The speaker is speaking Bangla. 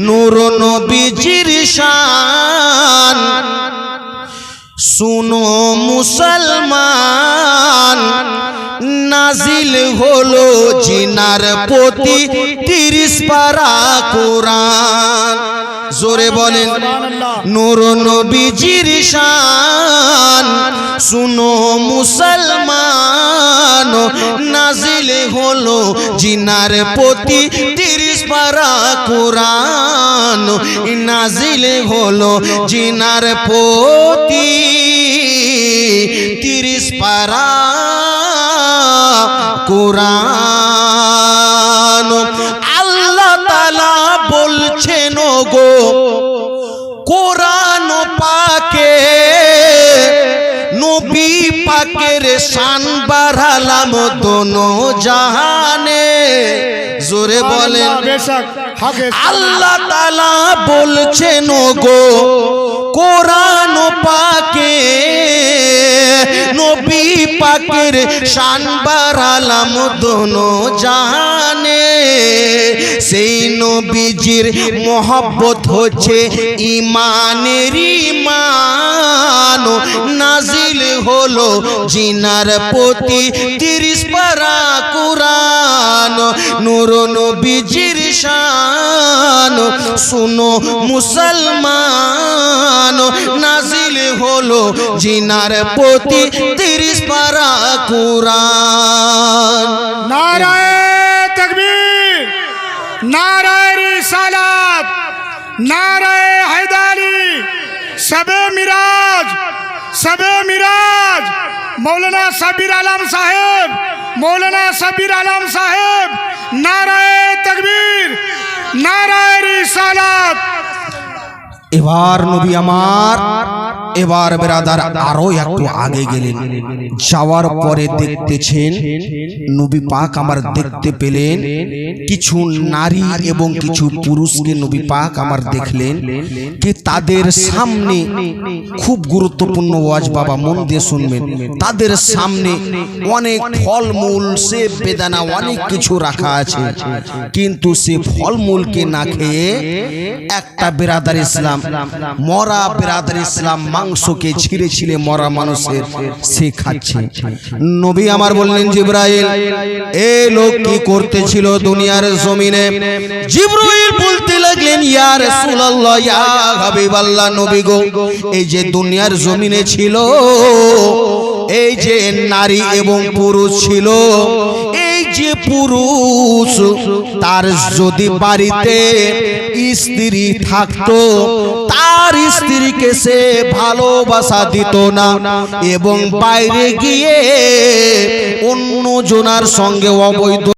নূর নবীজির শান শুনো মুসলমান নাজিল হলো জিনার প্রতি 30 পারা কোরআন। জোরে বলেন নূর নবীজির শান শুনো মুসলমান নাজিল হলো জিনার প্রতি 30 পারা কোরআন। নাজিল হলো জিনার প্রতি 30 পারা কোরআন। আল্লাহ তাআলা বলছেন গো কোরআন পাকে নবী পাকের শান বাড়ালাম দোনো জাহানে। জোরে বলেন আল্লাহ তাআলা বলছেন গো কোরআন পাকে নবী পাকের শান বাড়ালাম দোনো জাহানে। সেই নবীজির মোহব্বত হচ্ছে ইমানের ইমান। নাজিল হলো জিনার প্রতি 30 পারা কোরআন। নূর নবীজির শান শুনো মুসলমান নাজিল হলো জিনার প্রতি 30 পারা কোরআন। নারায়ে তাকবীর, নারায়ে রিসালাত, নারায়ে হায়দারি, শবে মিরাজ, শবে মিরাজ। মৌলানা সাব্বির আলম সাহেব, মৌলানা সাব্বির আলম সাহেব, নারায়ে তাকবীর, নারায়ে রিসালাত। এবার নবী আমার এবার বেরাদার আরো একটু আগে গেলেন। যাওয়ার পরে দেখতেছেন নবী পাক আমার দেখতে পেলেন কিছু নারী এবং কিছু পুরুষকে নবী পাক আমার দেখলেন কি তাদের সামনে খুব গুরুত্বপূর্ণ ওয়াজ বাবা মন দিয়ে শুনবেন। তাদের সামনে অনেক ফলমূল সেব বেদানা অনেক কিছু রাখা আছে, কিন্তু সে ফলমূলকে না খেয়ে একটা বেরাদার ইসলাম মরা বেরাদার ইসলাম মাংসকে ছিঁড়ে ছিঁড়ে মরা মানুষের সে খাচ্ছে। নবী আমার বললেন জিবরাইল এই লোক কি করতেছিল দুনিয়ার জমিনে? জিবরাইল বলতে লাগলেন ইয়া রাসূলুল্লাহ ইয়া হাবিবাল্লাহ নবী গো এই যে দুনিয়ার জমিনে ছিল এই যে নারী এবং পুরুষ ছিল, এই যে পুরুষ তার যদি বাড়িতে স্ত্রী থাকতো তার স্ত্রীকে সে ভালোবাসা দিত না এবং বাইরে গিয়ে অন্য জনার সঙ্গে অবৈধ